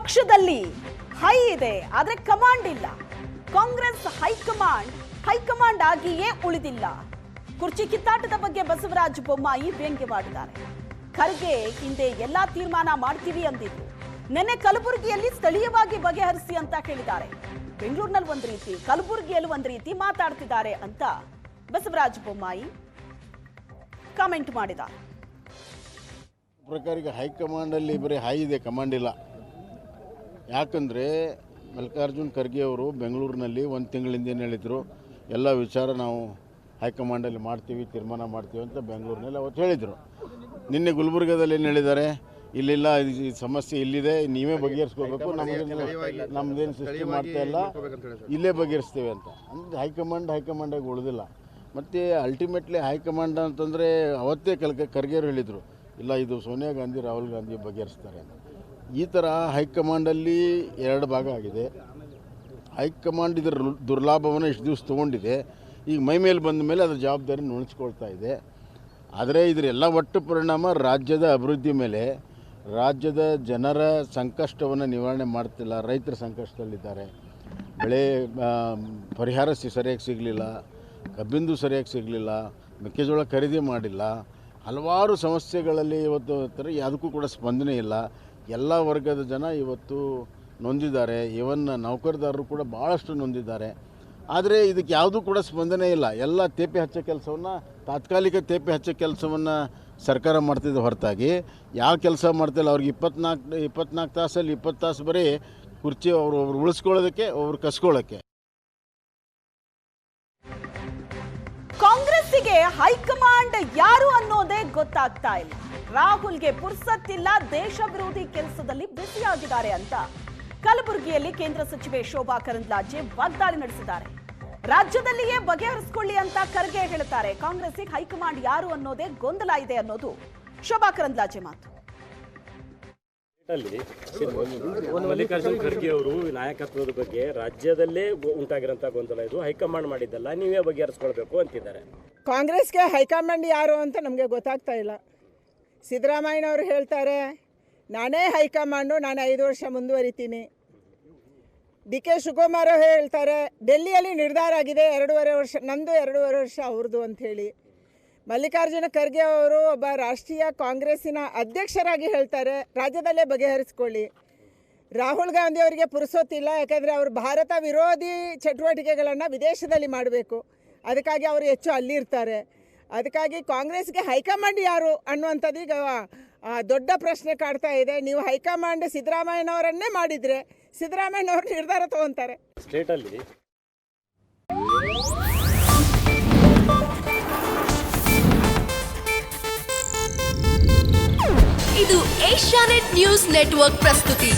ಪಕ್ಷದಲ್ಲಿ ಹೈ ಇದೆ, ಆದ್ರೆ ಕಮಾಂಡ್ ಇಲ್ಲ. ಕಾಂಗ್ರೆಸ್ ಹೈಕಮಾಂಡ್ ಆಗಿಯೇ ಉಳಿದಿಲ್ಲ. ಕುರ್ಚಿ ಕಿತ್ತಾಟದ ಬಗ್ಗೆ ಬಸವರಾಜ ಬೊಮ್ಮಾಯಿ ವ್ಯಂಗ್ಯವಾಡಿದ್ದಾರೆ. ಖರ್ಗೆ ಹಿಂದೆ ಎಲ್ಲಾ ತೀರ್ಮಾನ ಮಾಡ್ತೀವಿ ಅಂದಿದ್ರು. ನೆನ್ನೆ ಕಲಬುರಗಿಯಲ್ಲಿ ಸ್ಥಳೀಯವಾಗಿ ಬಗೆಹರಿಸಿ ಅಂತ ಹೇಳಿದ್ದಾರೆ. ಬೆಂಗಳೂರಿನಲ್ಲಿ ಒಂದ್ ರೀತಿ, ಕಲಬುರಗಿಯಲ್ಲಿ ಒಂದ್ ರೀತಿ ಮಾತಾಡ್ತಿದ್ದಾರೆ ಅಂತ ಬಸವರಾಜ ಬೊಮ್ಮಾಯಿ ಕಾಮೆಂಟ್ ಮಾಡಿದ್ದಾರೆ. ಪ್ರಕಾರಿಗೆ ಹೈಕಮಾಂಡ್ ಅಲ್ಲಿ ಬರೀ ಹೈ ಇದೆ, ಕಮಾಂಡ್ ಇಲ್ಲ. ಯಾಕಂದರೆ ಮಲ್ಲಿಕಾರ್ಜುನ್ ಖರ್ಗೆ ಅವರು ಬೆಂಗಳೂರಿನಲ್ಲಿ ಒಂದು ತಿಂಗಳಿಂದ ಏನು ಹೇಳಿದರು, ಎಲ್ಲ ವಿಚಾರ ನಾವು ಹೈಕಮಾಂಡಲ್ಲಿ ಮಾಡ್ತೀವಿ, ತೀರ್ಮಾನ ಮಾಡ್ತೀವಿ ಅಂತ ಬೆಂಗಳೂರಿನಲ್ಲಿ ಅವತ್ತು ಹೇಳಿದರು. ನಿನ್ನೆ ಗುಲ್ಬರ್ಗಾದಲ್ಲಿ ಏನು ಹೇಳಿದ್ದಾರೆ, ಇಲ್ಲಿಲ್ಲ, ಈ ಸಮಸ್ಯೆ ಇಲ್ಲಿದೆ, ನೀವೇ ಬಗೆಹರಿಸ್ಕೋಬೇಕು, ನಮ್ಮದೇನು ಸೃಷ್ಟಿ ಮಾಡ್ತಾ ಇಲ್ಲ, ಇಲ್ಲೇ ಬಗೆಹರಿಸ್ತೀವಿ ಅಂತ. ಅಂದರೆ ಹೈಕಮಾಂಡಾಗಿ ಉಳಿದಿಲ್ಲ. ಮತ್ತು ಅಲ್ಟಿಮೇಟ್ಲಿ ಹೈಕಮಾಂಡ್ ಅಂತಂದರೆ ಅವತ್ತೇ ಖರ್ಗೆ ಹೇಳಿದರು, ಇಲ್ಲ ಇದು ಸೋನಿಯಾ ಗಾಂಧಿ ರಾಹುಲ್ ಗಾಂಧಿ ಬಗೆಹರಿಸ್ತಾರೆ ಅಂತ. ಈ ಥರ ಹೈಕಮಾಂಡಲ್ಲಿ ಎರಡು ಭಾಗ ಆಗಿದೆ. ಹೈಕಮಾಂಡ್ ಇದರ ದುರ್ಲಾಭವನ್ನು ಇಷ್ಟು ದಿವಸ ತೊಗೊಂಡಿದೆ. ಈಗ ಮೈ ಮೇಲೆ ಬಂದ ಮೇಲೆ ಅದರ ಜವಾಬ್ದಾರಿ ನುಣಿಸ್ಕೊಳ್ತಾ ಇದೆ. ಆದರೆ ಇದರೆಲ್ಲ ಒಟ್ಟು ಪರಿಣಾಮ ರಾಜ್ಯದ ಅಭಿವೃದ್ಧಿ ಮೇಲೆ, ರಾಜ್ಯದ ಜನರ ಸಂಕಷ್ಟವನ್ನು ನಿವಾರಣೆ ಮಾಡ್ತಿಲ್ಲ. ರೈತರ ಸಂಕಷ್ಟದಲ್ಲಿದ್ದಾರೆ. ಬೆಳೆ ಪರಿಹಾರ ಸರಿಯಾಗಿ ಸಿಗಲಿಲ್ಲ, ಕಬ್ಬಿಂದು ಸರಿಯಾಗಿ ಸಿಗಲಿಲ್ಲ, ಮೆಕ್ಕೆಜೋಳ ಖರೀದಿ ಮಾಡಿಲ್ಲ. ಹಲವಾರು ಸಮಸ್ಯೆಗಳಲ್ಲಿ ಇವತ್ತು ಯಾವುದಕ್ಕೂ ಕೂಡ ಸ್ಪಂದನೆ ಇಲ್ಲ. ಎಲ್ಲ ವರ್ಗದ ಜನ ಇವತ್ತು ನೊಂದಿದ್ದಾರೆ. ಇವನ್ ನೌಕರದಾರರು ಕೂಡ ಭಾಳಷ್ಟು ನೊಂದಿದ್ದಾರೆ. ಆದರೆ ಇದಕ್ಕೆ ಯಾವುದೂ ಕೂಡ ಸ್ಪಂದನೆ ಇಲ್ಲ. ಎಲ್ಲ ತೇಪೆ ಹಚ್ಚೋ ಕೆಲಸವನ್ನು, ತಾತ್ಕಾಲಿಕ ತೇಪೆ ಹಚ್ಚೋ ಕೆಲಸವನ್ನು ಸರ್ಕಾರ ಮಾಡ್ತಿದ್ದ ಹೊರತಾಗಿ ಯಾವ ಕೆಲಸ ಮಾಡ್ತಿಲ್ಲ. ಅವ್ರಿಗೆ 24 ತಾಸಲ್ಲಿ 20 ತಾಸು ಬರೀ ಕುರ್ಚಿ ಅವರು ಉಳಿಸ್ಕೊಳ್ಳೋದಕ್ಕೆ, ಅವ್ರು ಕಸ್ಕೊಳ್ಳೋಕ್ಕೆ. ಕಾಂಗ್ರೆಸ್ಸಿಗೆ ಹೈಕಮಾಂಡ್ ಯಾರು ಅನ್ನೋದೇ ಗೊತ್ತಾಗ್ತಾ ಇಲ್ಲ. ರಾಹುಲ್ಗೆ ಪುರ್ಸತ್ತಿಲ್ಲ, ದೇಶ ವಿರೋಧಿ ಕೆಲಸದಲ್ಲಿ ಬ್ಯುಸಿಯಾಗಿದ್ದಾರೆ ಅಂತ ಕಲಬುರಗಿಯಲ್ಲಿ ಕೇಂದ್ರ ಸಚಿವೆ ಶೋಭಾ ಕರಂದ್ಲಾಜೆ ವಾಗ್ದಾಳಿ ನಡೆಸಿದ್ದಾರೆ. ರಾಜ್ಯದಲ್ಲಿಯೇ ಬಗೆಹರಿಸಿಕೊಳ್ಳಿ ಅಂತ ಖರ್ಗೆ ಹೇಳ್ತಾರೆ. ಕಾಂಗ್ರೆಸ್ಸಿಗೆ ಹೈಕಮಾಂಡ್ ಯಾರು ಅನ್ನೋದೇ ಗೊಂದಲ ಇದೆ ಅನ್ನೋದು ಶೋಭಾ ಕರಂದ್ಲಾಜೆ ಮಾತು. ಮಲ್ಲಿಕಾರ್ಜುನ್ ಖರ್ಗೆ ಅವರು ನಾಯಕತ್ವದ ಬಗ್ಗೆ ರಾಜ್ಯದಲ್ಲೇ ಉಂಟಾಗಿರೋಂಥ ಗೊಂದಲ ಇದು, ಹೈಕಮಾಂಡ್ ಮಾಡಿದ್ದಲ್ಲ, ನೀವೇ ಬಗೆಹರಿಸ್ಕೊಳ್ಬೇಕು ಅಂತಿದ್ದಾರೆ. ಕಾಂಗ್ರೆಸ್ಗೆ ಹೈಕಮಾಂಡ್ ಯಾರು ಅಂತ ನಮಗೆ ಗೊತ್ತಾಗ್ತಾ ಇಲ್ಲ. ಸಿದ್ದರಾಮಯ್ಯನವರು ಹೇಳ್ತಾರೆ ನಾನೇ ಹೈಕಮಾಂಡು, ನಾನು 5 ವರ್ಷ ಮುಂದುವರಿತೀನಿ. ಡಿ ಕೆ ಶಿವಕುಮಾರ್ ಹೇಳ್ತಾರೆ ಡೆಲ್ಲಿಯಲ್ಲಿ ನಿರ್ಧಾರ ಆಗಿದೆ, 2.5 ವರ್ಷ ನಂದು, 2.5 ವರ್ಷ ಅವ್ರದ್ದು ಅಂಥೇಳಿ. ಮಲ್ಲಿಕಾರ್ಜುನ ಖರ್ಗೆ ಅವರು ಒಬ್ಬ ರಾಷ್ಟ್ರೀಯ ಕಾಂಗ್ರೆಸ್ಸಿನ ಅಧ್ಯಕ್ಷರಾಗಿ ಹೇಳ್ತಾರೆ ರಾಜ್ಯದಲ್ಲೇ ಬಗೆಹರಿಸ್ಕೊಳ್ಳಿ. ರಾಹುಲ್ ಗಾಂಧಿ ಅವರಿಗೆ ಪುರುಸೊತ್ತಿಲ್ಲ, ಯಾಕಂದರೆ ಅವರು ಭಾರತ ವಿರೋಧಿ ಚಟುವಟಿಕೆಗಳನ್ನು ವಿದೇಶದಲ್ಲಿ ಮಾಡಬೇಕು, ಅದಕ್ಕಾಗಿ ಅವರು ಹೆಚ್ಚು ಅಲ್ಲಿರ್ತಾರೆ. ಅದಕ್ಕಾಗಿ ಕಾಂಗ್ರೆಸ್ಗೆ ಹೈಕಮಾಂಡ್ ಯಾರು ಅನ್ನುವಂಥದ್ದು ಈಗ ದೊಡ್ಡ ಪ್ರಶ್ನೆ ಕಾಡ್ತಾ ಇದೆ. ನೀವು ಹೈಕಮಾಂಡ್ ಸಿದ್ದರಾಮಯ್ಯನವರನ್ನೇ ಮಾಡಿದರೆ ಸಿದ್ದರಾಮಯ್ಯನವರು ನಿರ್ಧಾರ ತಗೊತಾರೆ. ಸ್ಟೇಟಲ್ಲಿ ಇದು ಏಷ್ಯಾನೆಟ್ ನ್ಯೂಸ್ ನೆಟ್ವರ್ಕ್ ಪ್ರಸ್ತುತಿ.